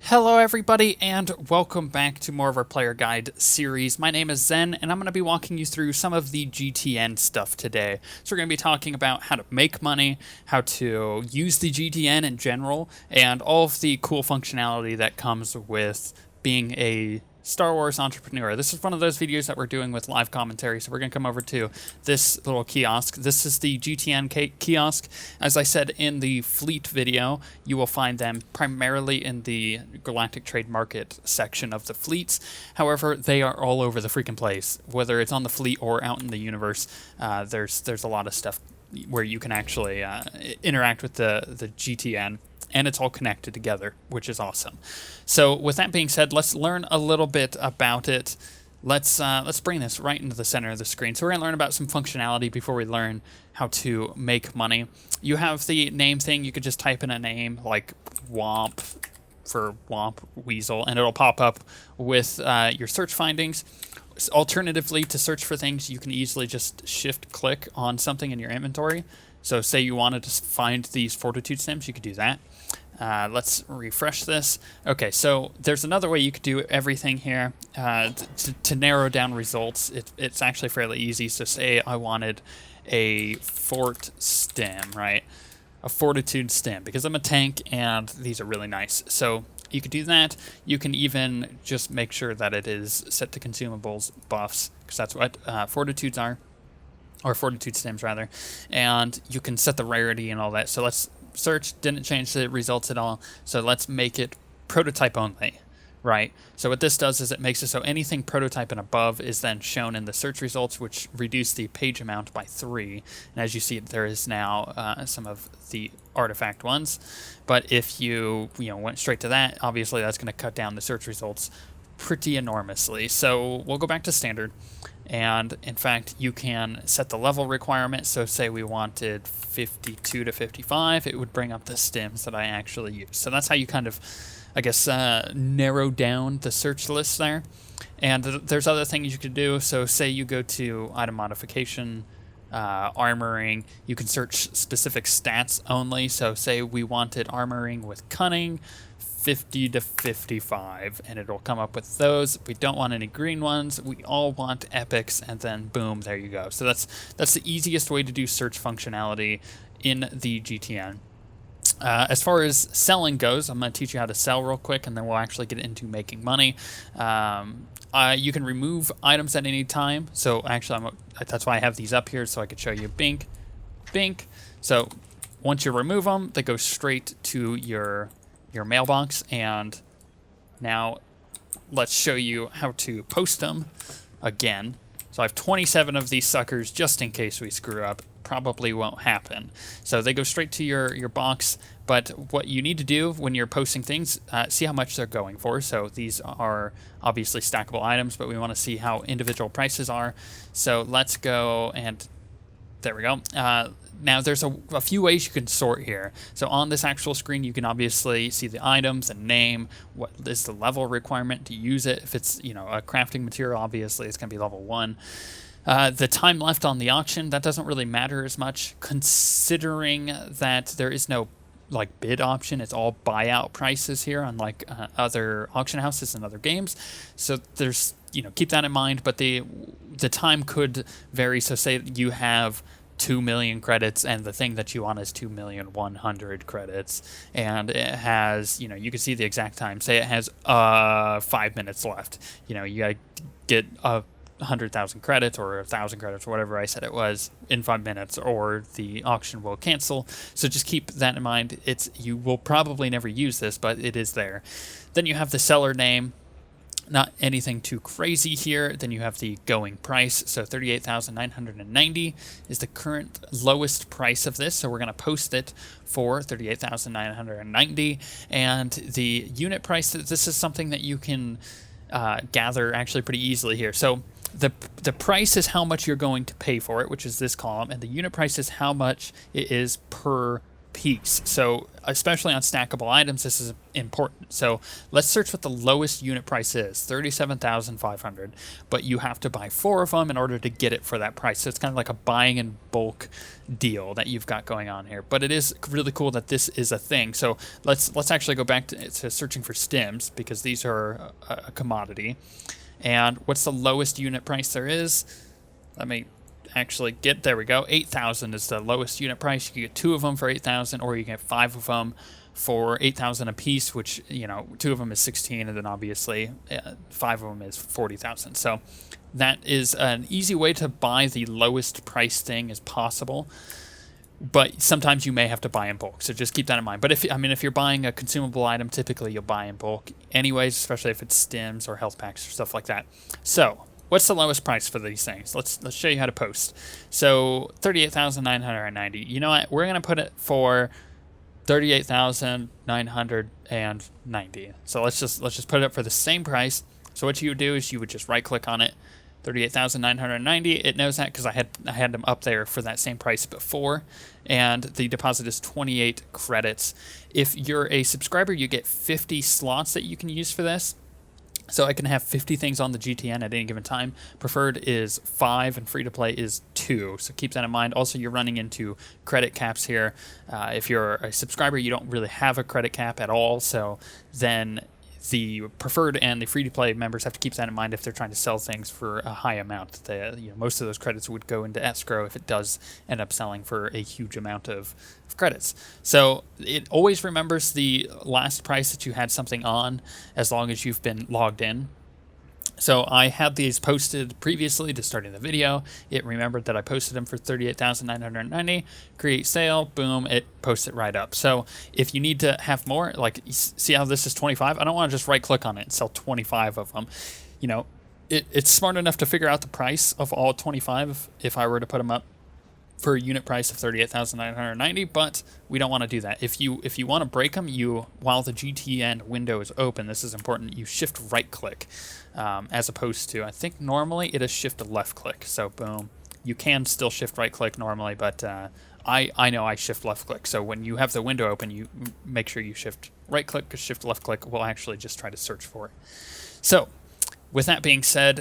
Hello everybody, and welcome back to more of our player guide series. My name is Zen, and I'm going to be walking you through some of the GTN stuff today. So we're going to be talking about how to make money, how to use the GTN in general, and all of the cool functionality that comes with being a Star Wars entrepreneur. This is one of those videos that we're doing with live commentary, so we're going to come over to this little kiosk. This is the GTN kiosk. As I said in the fleet video, you will find them primarily in the Galactic trade market section of the fleets. However, they are all over the freaking place. Whether it's on the fleet or out in the universe, there's a lot of stuff where you can actually interact with the GTN. And it's all connected together, which is awesome. So with that being said, let's learn a little bit about it. Let's bring this right into the center of the screen. So we're going to learn about some functionality before we learn how to make money. You have the name thing. You could just type in a name like Womp for Womp Weasel, and it'll pop up with your search findings. Alternatively, to search for things, you can easily just shift-click on something in your inventory. So say you wanted to find these fortitude stems, you could do that. Let's refresh this. Okay, so there's another way you could do everything here to narrow down results. It's actually fairly easy. So say I wanted a fort stem, right? A fortitude stem, because I'm a tank and these are really nice. So you could do that. You can even just make sure that it is set to consumables buffs, because that's what fortitudes are. Or fortitude stems rather, and you can set the rarity and all that. So let's search, didn't change the results at all, so let's make it prototype only, right? So what this does is it makes it so anything prototype and above is then shown in the search results, which reduce the page amount by 3, and as you see, there is now some of the artifact ones, but if you went straight to that, obviously that's going to cut down the search results pretty enormously. So we'll go back to standard. And in fact, you can set the level requirement. So say we wanted 52 to 55, it would bring up the stems that I actually use. So that's how you kind of, I guess, narrow down the search list there. And there's other things you could do. So say you go to item modification, armoring, you can search specific stats only. So say we wanted armoring with cunning, 50 to 55, and it'll come up with those. We don't want any green ones. We all want epics, and then boom, there you go. So that's the easiest way to do search functionality in the GTN. As far as selling goes, I'm going to teach you how to sell real quick, and then we'll actually get into making money. You can remove items at any time. So actually, that's why I have these up here, so I could show you bink, bink. So once you remove them, they go straight to your mailbox, and now let's show you how to post them again. So I have 27 of these suckers just in case we screw up. Probably won't happen. So they go straight to your box, but what you need to do when you're posting things, see how much they're going for. So these are obviously stackable items, but we want to see how individual prices are. So let's go, and there we go. Now there's a few ways you can sort here. So on this actual screen, you can obviously see the items, the name, what is the level requirement to use it. If it's a crafting material, obviously it's going to be level 1. The time left on the auction, that doesn't really matter as much, considering that there is no bid option. It's all buyout prices here, unlike other auction houses and other games. So there's keep that in mind. But the time could vary. So say you have 2 million credits and the thing that you want is 2,100,000 credits, and it has you can see the exact time. Say it has 5 minutes left. You gotta get 100,000 credits or 1,000 credits or whatever I said it was in 5 minutes, or the auction will cancel. So just keep that in mind. You will probably never use this, but it is there. Then you have the seller name. Not anything too crazy here. Then you have the going price. So 38,990 is the current lowest price of this. So we're going to post it for 38,990. And the unit price, this is something that you can gather actually pretty easily here. So the price is how much you're going to pay for it, which is this column. And the unit price is how much it is per piece. So especially on stackable items, this is important. So let's search what the lowest unit price is, 37,500, but you have to buy 4 of them in order to get it for that price. So it's kind of like a buying in bulk deal that you've got going on here. But it is really cool that this is a thing. So let's actually go back to searching for stims, because these are a commodity. And what's the lowest unit price there is? Let me actually get, there we go, 8,000 is the lowest unit price. You can get 2 of them for 8,000, or you can get 5 of them for 8,000 a piece, which, 2 of them is 16, and then obviously 5 of them is 40,000. So that is an easy way to buy the lowest price thing as possible. But sometimes you may have to buy in bulk, so just keep that in mind. But if you're buying a consumable item, typically you'll buy in bulk anyways, especially if it's stims or health packs or stuff like that. So what's the lowest price for these things? Let's show you how to post. So 38,990. You know what? We're gonna put it for 38,990. So let's just put it up for the same price. So what you would do is you would just right click on it, 38,990. It knows that because I had them up there for that same price before, and the deposit is 28 credits. If you're a subscriber, you get 50 slots that you can use for this. So I can have 50 things on the GTN at any given time. Preferred is 5, and free to play is 2. So keep that in mind. Also, you're running into credit caps here. If you're a subscriber, you don't really have a credit cap at all. So then the preferred and the free-to-play members have to keep that in mind if they're trying to sell things for a high amount. Most of those credits would go into escrow if it does end up selling for a huge amount of credits. So it always remembers the last price that you had something on as long as you've been logged in. So I had these posted previously to starting the video. It remembered that I posted them for 38,990. Create sale, boom, it posts it right up. So if you need to have more, like, see how this is 25? I don't want to just right click on it and sell 25 of them. It's smart enough to figure out the price of all 25 if I were to put them up for a unit price of 38,990, but we don't want to do that. If you want to break them, while the GTN window is open, this is important, you shift right click, as opposed to, I think normally it is shift left click. So boom, you can still shift right click normally, but I know I shift left click. So when you have the window open, you make sure you shift right click, because shift left click will actually just try to search for it. So with that being said,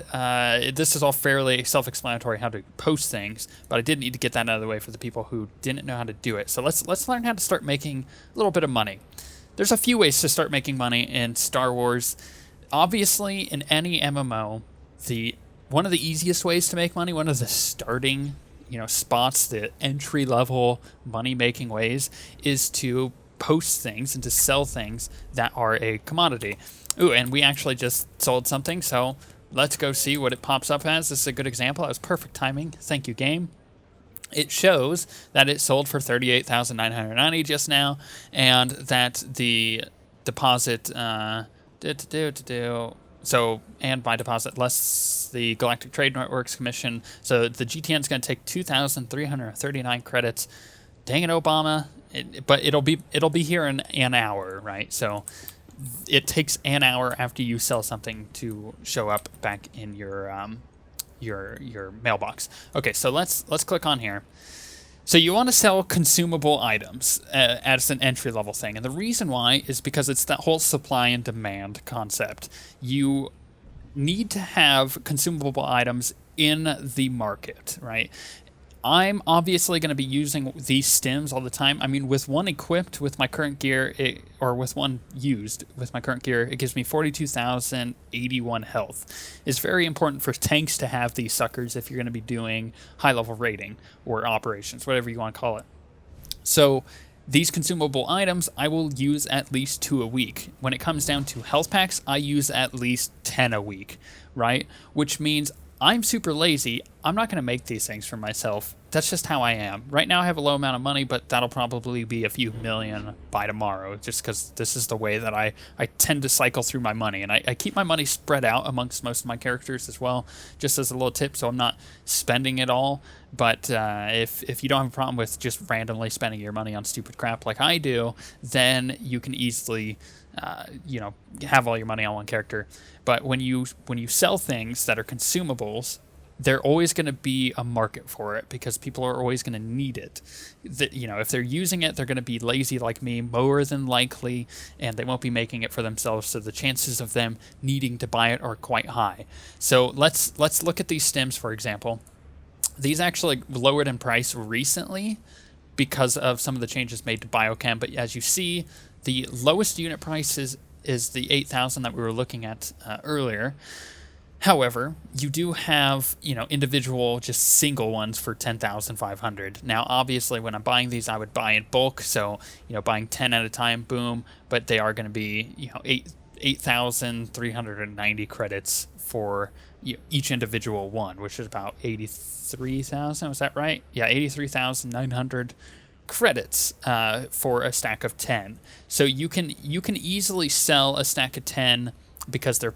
this is all fairly self-explanatory how to post things, but I did need to get that out of the way for the people who didn't know how to do it. So let's learn how to start making a little bit of money. There's a few ways to start making money in Star Wars. Obviously, in any MMO, one of the easiest ways to make money, one of the starting spots, the entry-level money-making ways, is to post things and to sell things that are a commodity. Ooh, and we actually just sold something, so let's go see what it pops up as. This is a good example. That was perfect timing. Thank you, game. It shows that it sold for 38,990 just now, and that the deposit, and by deposit less the Galactic Trade Network's commission. So the GTN is going to take 2,339 credits. Dang it, Obama! But it'll be here in an hour, right? So it takes an hour after you sell something to show up back in your mailbox. Okay, so let's click on here. So you want to sell consumable items as an entry-level thing, and the reason why is because it's that whole supply and demand concept. You need to have consumable items in the market, right? I'm obviously going to be using these stims all the time. I mean, with one equipped with my current gear, or with one used with my current gear, it gives me 42,081 health. It's very important for tanks to have these suckers if you're going to be doing high-level raiding or operations, whatever you want to call it. So these consumable items, I will use at least 2 a week. When it comes down to health packs, I use at least 10 a week, right? Which means I'm super lazy. I'm not going to make these things for myself. That's just how I am. Right now I have a low amount of money, but that'll probably be a few million by tomorrow, just because this is the way that I tend to cycle through my money. And I keep my money spread out amongst most of my characters as well, just as a little tip, so I'm not spending it all. But if you don't have a problem with just randomly spending your money on stupid crap like I do, then you can easily have all your money on one character. But when you sell things that are consumables, they're always going to be a market for it because people are always going to need it. If they're using it, they're going to be lazy like me more than likely, and they won't be making it for themselves. So the chances of them needing to buy it are quite high. So let's look at these stems, for example. These actually lowered in price recently because of some of the changes made to biochem. But as you see, the lowest unit price is the 8,000 that we were looking at earlier. However, you do have, individual, just single ones for 10,500. Now, obviously, when I'm buying these, I would buy in bulk. So, buying 10 at a time, boom. But they are going to be, 8,390 credits for each individual one, which is about 83,000. Was that right? Yeah, 83,900 credits for a stack of 10. So you can easily sell a stack of 10 because they're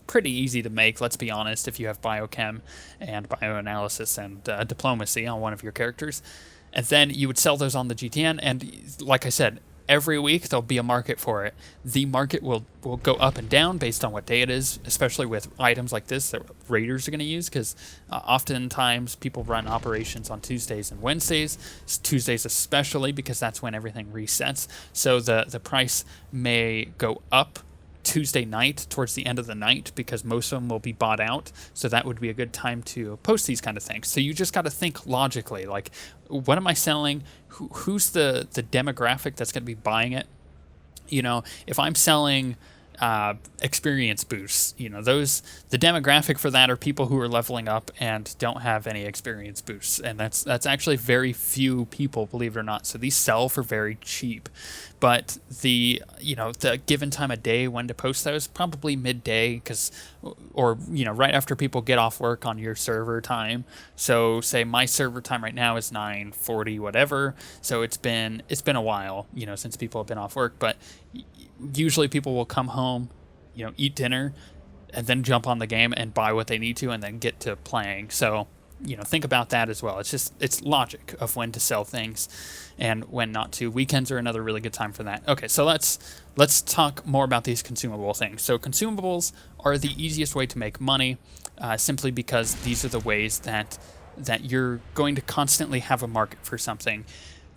pretty easy to make, let's be honest, if you have biochem and bioanalysis and diplomacy on one of your characters. And then you would sell those on the GTN, and like I said, every week there'll be a market for it. The market will go up and down based on what day it is, especially with items like this that raiders are going to use, because oftentimes people run operations on Tuesdays and Wednesdays, Tuesdays especially, because that's when everything resets. So the price may go up Tuesday night towards the end of the night because most of them will be bought out. So that would be a good time to post these kind of things. So you just got to think logically, like, what am I selling? Who's the demographic that's going to be buying it? If I'm selling experience boosts, the demographic for that are people who are leveling up and don't have any experience boosts, and that's actually very few people, believe it or not. So these sell for very cheap, but the given time of day when to post those, probably midday, or right after people get off work on your server time. So say my server time right now is 9:40 whatever, so it's been a while since people have been off work, but usually people will come home, eat dinner, and then jump on the game and buy what they need to and then get to playing. So, think about that as well. It's logic of when to sell things and when not to. Weekends are another really good time for that. Okay, so let's talk more about these consumable things. So consumables are the easiest way to make money, simply because these are the ways that you're going to constantly have a market for something.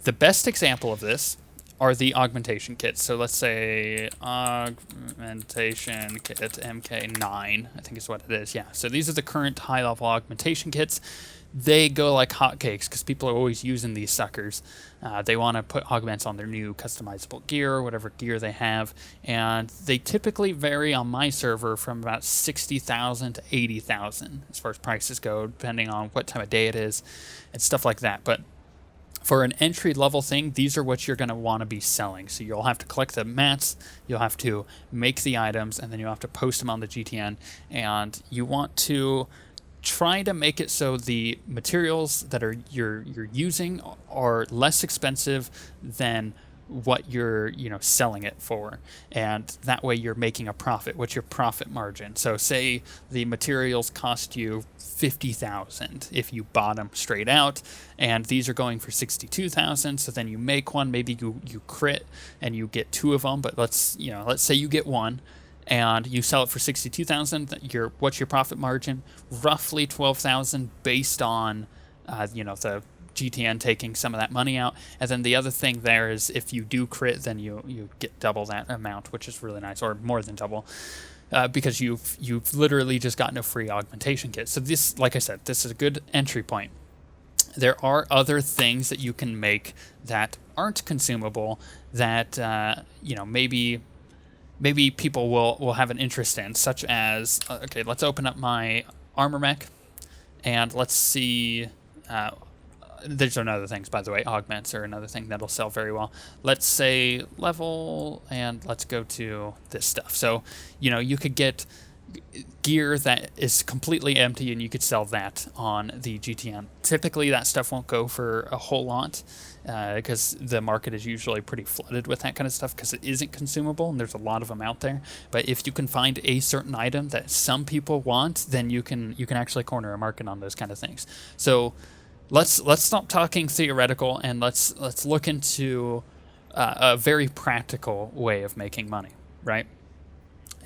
The best example of this are the augmentation kits. So let's say augmentation kit MK9, I think is what it is. Yeah, so these are the current high-level augmentation kits. They go like hotcakes because people are always using these suckers. They want to put augments on their new customizable gear or whatever gear they have, and they typically vary on my server from about 60,000 to 80,000 as far as prices go, depending on what time of day it is and stuff like that. But for an entry-level thing, these are what you're going to want to be selling. So you'll have to collect the mats, you'll have to make the items, and then you'll have to post them on the GTN. And you want to try to make it so the materials that you're using are less expensive than what you're selling it for, and that way you're making a profit. What's your profit margin? So say the materials cost you 50,000 if you bought them straight out, and these are going for 62,000. So then you make one, maybe you crit and you get two of them, but let's say you get one and you sell it for 62,000. What's your profit margin? Roughly 12,000 based on the GTN taking some of that money out. And then the other thing there is if you do crit, then you get double that amount, which is really nice, or more than double, because you've literally just gotten a free augmentation kit. So this, like I said, this is a good entry point. There are other things that you can make that aren't consumable that maybe people will have an interest in, such as okay, let's open up my armor mech and let's see. There's another things, by the way. Augments are another thing that'll sell very well. Let's say level, and let's go to this stuff. So, you could get gear that is completely empty, and you could sell that on the GTN. Typically, that stuff won't go for a whole lot because the market is usually pretty flooded with that kind of stuff because it isn't consumable, and there's a lot of them out there. But if you can find a certain item that some people want, then you can actually corner a market on those kind of things. So Let's stop talking theoretical and let's look into a very practical way of making money, right?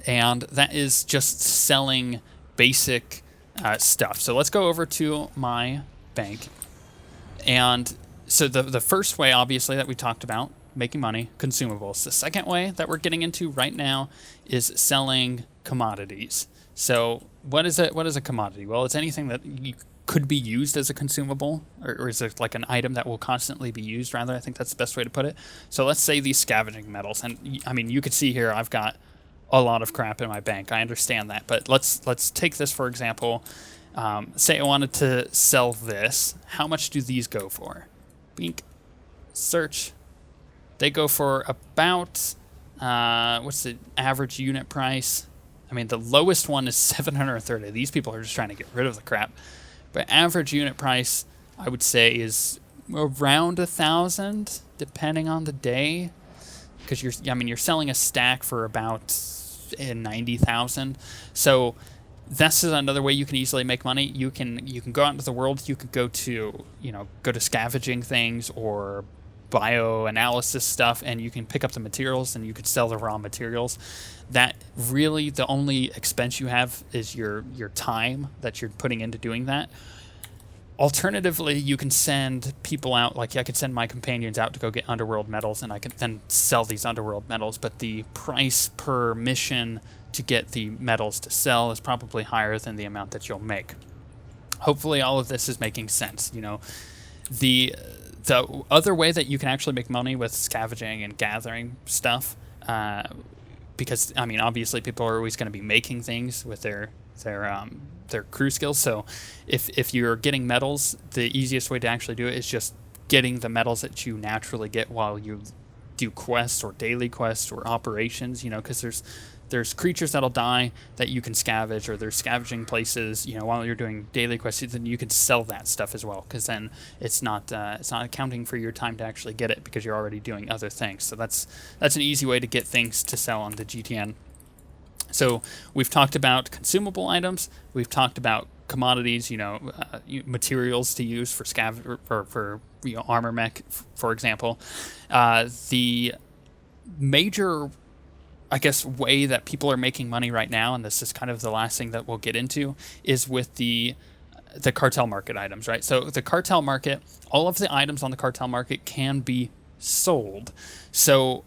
And that is just selling basic stuff. So let's go over to my bank. And so the first way, obviously, that we talked about, making money, consumables. The second way that we're getting into right now is selling commodities. So what is a commodity? Well, it's anything that could be used as a consumable, or is it like an item that will constantly be used, rather. I think that's the best way to put it. So let's say these scavenging metals. And I mean, you could see here I've got a lot of crap in my bank. I understand that. But let's take this, for example. Say I wanted to sell this. How much do these go for? Bink. Search. They go for about, what's the average unit price? I mean, the lowest one is 730. These people are just trying to get rid of the crap. But average unit price, I would say, is around 1,000, depending on the day. Because you're selling a stack for about 90,000. So this is another way you can easily make money. You can go out into the world. You could go to scavenging things or bioanalysis stuff, and you can pick up the materials and you could sell the raw materials. That really, the only expense you have is your time that you're putting into doing that. Alternatively, you can send people out, like I could send my companions out to go get underworld metals, and I could then sell these underworld metals, but the price per mission to get the metals to sell is probably higher than the amount that you'll make. Hopefully all of this is making sense. The other way that you can actually make money with scavenging and gathering stuff, because I mean, obviously people are always going to be making things with their crew skills. So if you're getting metals, the easiest way to actually do it is just getting the metals that you naturally get while you do quests or daily quests or operations, because there's creatures that'll die that you can scavenge, or there's scavenging places, while you're doing daily quests, then you can sell that stuff as well, because then it's not accounting for your time to actually get it, because you're already doing other things. So that's an easy way to get things to sell on the GTN. So we've talked about consumable items, we've talked about commodities, materials to use for for armor mech, for example. The major, I guess, way that people are making money right now, and this is kind of the last thing that we'll get into, is with the cartel market items, right? So the cartel market, all of the items on the cartel market can be sold. So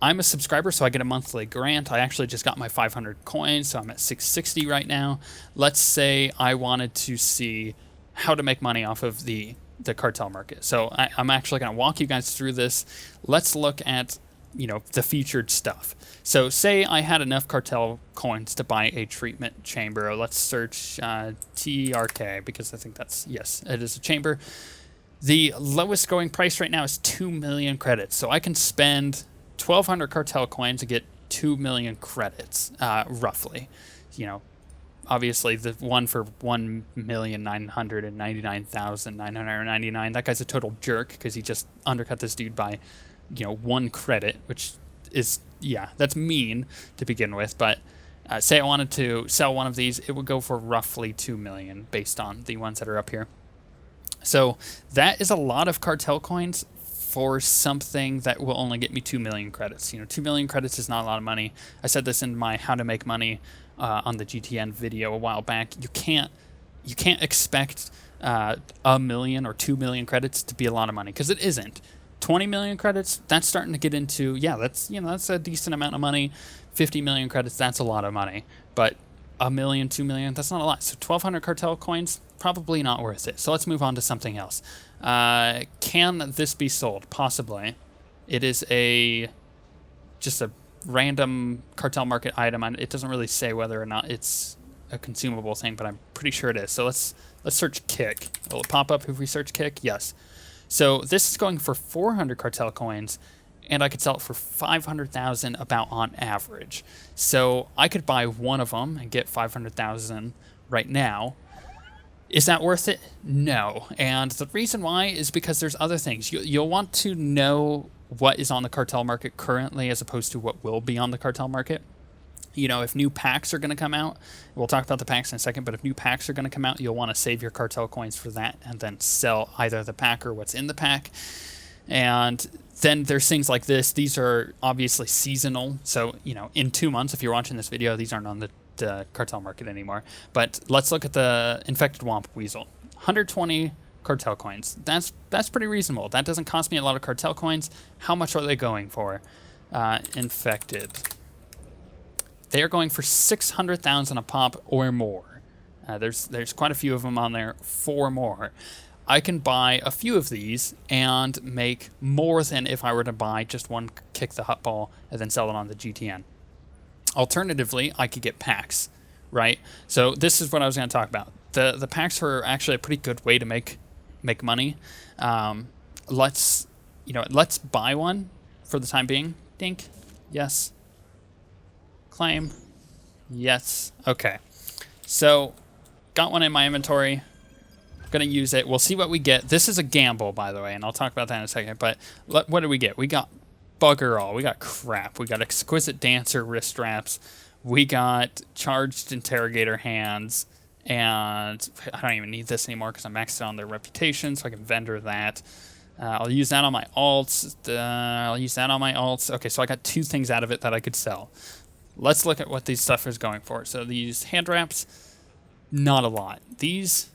I'm a subscriber, so I get a monthly grant. I actually just got my 500 coins, so I'm at 660 right now. Let's say I wanted to see how to make money off of the cartel market. So I'm actually going to walk you guys through this. Let's look at the featured stuff. So say I had enough cartel coins to buy a treatment chamber. Let's search TRK, because I think yes, it is a chamber. The lowest going price right now is 2 million credits. So I can spend 1,200 cartel coins to get 2 million credits, roughly. Obviously the one for 1,999,999, that guy's a total jerk, because he just undercut this dude by 1 credit, which is, that's mean to begin with. But say I wanted to sell one of these, it would go for roughly 2 million based on the ones that are up here. So that is a lot of cartel coins for something that will only get me 2 million credits. 2 million credits is not a lot of money. I said this in my how to make money on the GTN video a while back. You can't expect 1 million or 2 million credits to be a lot of money, because it isn't. 20 million credits, that's starting to get into, that's a decent amount of money. 50 million credits, that's a lot of money. But 1 million, 2 million, that's not a lot. So 1,200 cartel coins, probably not worth it. So let's move on to something else. Can this be sold? Possibly. It is just a random cartel market item. It doesn't really say whether or not it's a consumable thing, but I'm pretty sure it is. So let's search kick. Will it pop up if we search kick? Yes. So this is going for 400 cartel coins, and I could sell it for 500,000 about on average. So I could buy one of them and get 500,000 right now. Is that worth it? No. And the reason why is because there's other things. You'll want to know what is on the cartel market currently as opposed to what will be on the cartel market. If new packs are going to come out, we'll talk about the packs in a second, but if new packs are going to come out, you'll want to save your cartel coins for that and then sell either the pack or what's in the pack. And then there's things like this. These are obviously seasonal. So, in 2 months, if you're watching this video, these aren't on the cartel market anymore. But let's look at the infected womp weasel. 120 cartel coins. That's pretty reasonable. That doesn't cost me a lot of cartel coins. How much are they going for? Infected. They are going for 600,000 a pop or more. There's quite a few of them on there for more. I can buy a few of these and make more than if I were to buy just one kick the hut ball and then sell it on the GTN. Alternatively, I could get packs, right? So this is what I was going to talk about. The packs are actually a pretty good way to make money. Let's buy one for the time being. Dink. Yes. Claim. Yes. Okay. So got one in my inventory. Gonna use it. We'll see what we get. This is a gamble, by the way, and I'll talk about that in a second. But what did we get? We got bugger all. We got crap. We got exquisite dancer wrist straps. We got charged interrogator hands, and I don't even need this anymore because I maxed out on their reputation, so I can vendor that. I'll use that on my alts. Okay, so I got 2 things out of it that I could sell. Let's look at what these stuff is going for. So these hand wraps, not a lot. These,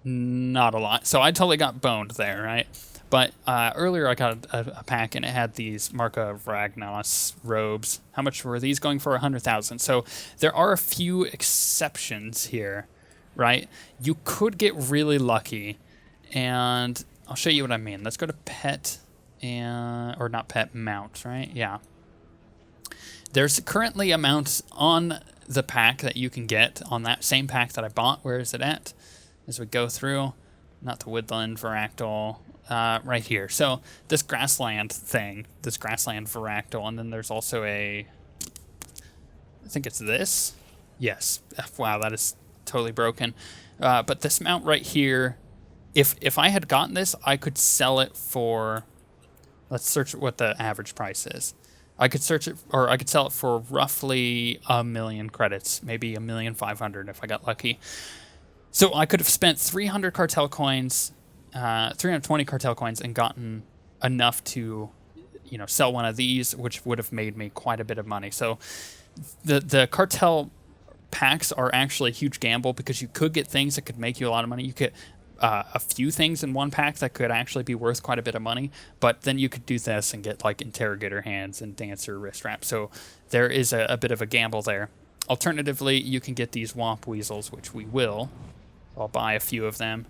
not a lot. So I totally got boned there, right? But earlier I got a pack and it had these Marca of Ragnos robes. How much were these going for? 100,000. So there are a few exceptions here, right? You could get really lucky, and I'll show you what I mean. Let's go to pet, or not pet, mount, right? Yeah. There's currently amounts on the pack that you can get on that same pack that I bought. Where is it at? As we go through, not the woodland varactyl, right here. So this grassland thing, this grassland varactyl, and then there's also I think it's this. Yes. Wow, that is totally broken. But this mount right here, if I had gotten this, I could sell it for, let's search what the average price is. I could search it, or I could sell it for roughly 1,000,000 credits, maybe 1,500,000 if I got lucky. So I could have spent 300 cartel coins, 320 cartel coins, and gotten enough to, sell one of these, which would have made me quite a bit of money. So the cartel packs are actually a huge gamble because you could get things that could make you a lot of money. You could a few things in one pack that could actually be worth quite a bit of money, but then you could do this and get like interrogator hands and dancer wrist wrap. So there is a bit of a gamble there. Alternatively, you can get these womp weasels, which we will. I'll buy a few of them.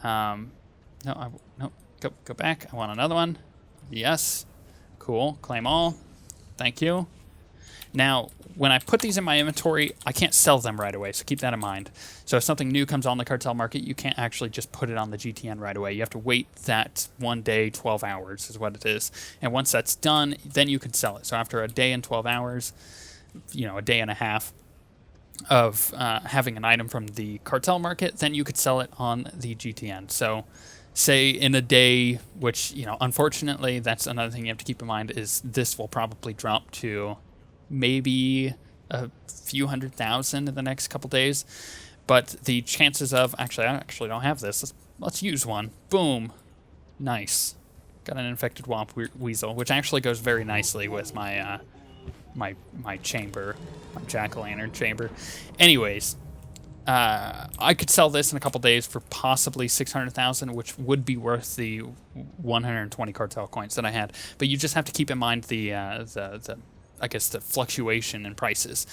No, go back. I want another one. Yes. Cool. Claim all. Thank you. Now, when I put these in my inventory, I can't sell them right away, so keep that in mind. So if something new comes on the cartel market, you can't actually just put it on the GTN right away. You have to wait that 1 day, 12 hours is what it is. And once that's done, then you can sell it. So after a day and 12 hours, a day and a half of having an item from the cartel market, then you could sell it on the GTN. So say in a day, which, unfortunately, that's another thing you have to keep in mind, is this will probably drop to maybe a few 100,000 in the next couple days. But the chances of, I actually don't have this. Let's use one. Boom. Nice. Got an infected womp weasel, which actually goes very nicely with my my chamber, my jack-o'-lantern chamber. Anyways, I could sell this in a couple days for possibly 600,000, which would be worth the 120 cartel coins that I had. But you just have to keep in mind the fluctuation in prices.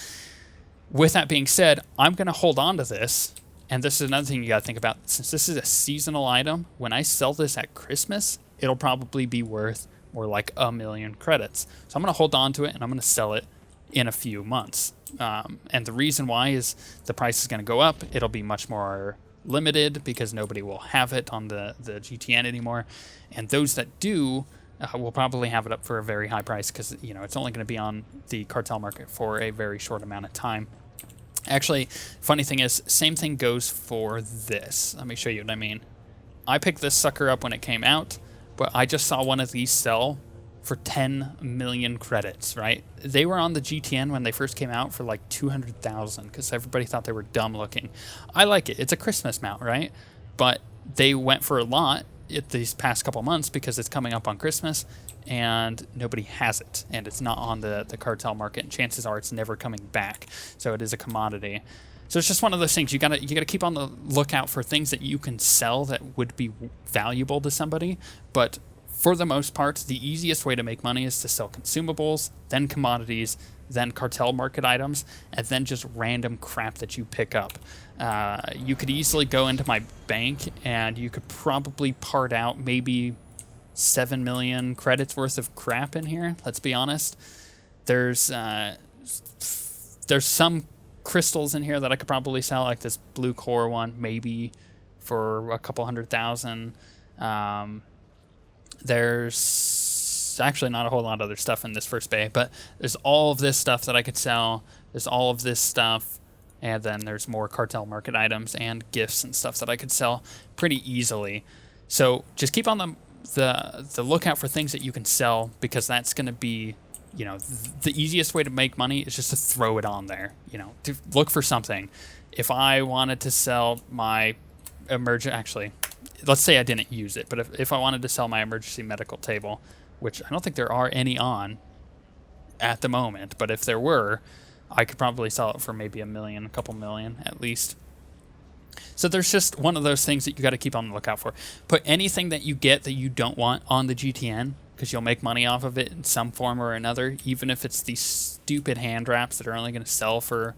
With that being said, I'm going to hold on to this, and this is another thing you got to think about. Since this is a seasonal item, when I sell this at Christmas, it'll probably be worth more like 1,000,000 credits. So I'm going to hold on to it, and I'm going to sell it in a few months. And the reason why is the price is going to go up. It'll be much more limited because nobody will have it on the GTN anymore. And those that do will probably have it up for a very high price because, it's only going to be on the cartel market for a very short amount of time. Actually, funny thing is, same thing goes for this. Let me show you what I mean. I picked this sucker up when it came out, but I just saw one of these sell for 10 million credits, right? They were on the GTN when they first came out for like 200,000 because everybody thought they were dumb looking. I like it. It's a Christmas mount, right? But they went for a lot, these past couple months because it's coming up on Christmas and nobody has it, and it's not on the cartel market, and chances are it's never coming back. So it is a commodity. So it's just one of those things. You gotta keep on the lookout for things that you can sell that would be valuable to somebody. But for the most part, the easiest way to make money is to sell consumables, then commodities, then cartel market items, and then just random crap that you pick up. You could easily go into my bank and you could probably part out maybe 7 million credits worth of crap in here. Let's be honest. There's some crystals in here that I could probably sell, like this blue core one, maybe for a couple 100,000. There's actually not a whole lot of other stuff in this first bay, but there's all of this stuff that I could sell. There's all of this stuff, and then there's more cartel market items and gifts and stuff that I could sell pretty easily. So just keep on the lookout for things that you can sell, because that's going to be, you know, the easiest way to make money is just to throw it on there. You know, to look for something. If I wanted to sell my actually, let's say I didn't use it, but if I wanted to sell my emergency medical table, which I don't think there are any on at the moment, but if there were, I could probably sell it for maybe $1 million, a couple million at least. So there's just one of those things that you got to keep on the lookout for. Put anything that you get that you don't want on the GTN, because you'll make money off of it in some form or another, even if it's these stupid hand wraps that are only going to sell for,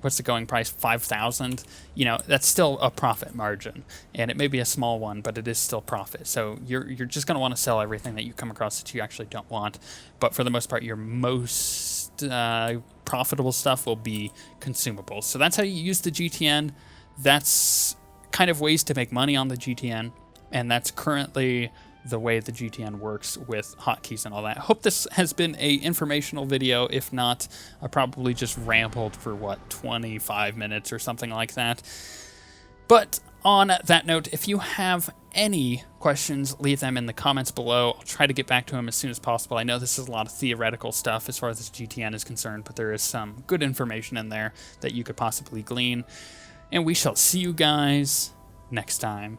what's the going price, 5,000. You know, that's still a profit margin, and it may be a small one, but it is still profit. So you're just going to want to sell everything that you come across that you actually don't want. But for the most part, your most profitable stuff will be consumables. So that's how you use the GTN. That's kind of ways to make money on the GTN, and that's currently the way the GTN works with hotkeys and all that. Hope this has been a informational video. If not, I probably just rambled for 25 minutes or something like that. But on that note, if you have any questions, leave them in the comments below. I'll try to get back to them as soon as possible. I know this is a lot of theoretical stuff as far as this GTN is concerned, but there is some good information in there that you could possibly glean. And we shall see you guys next time.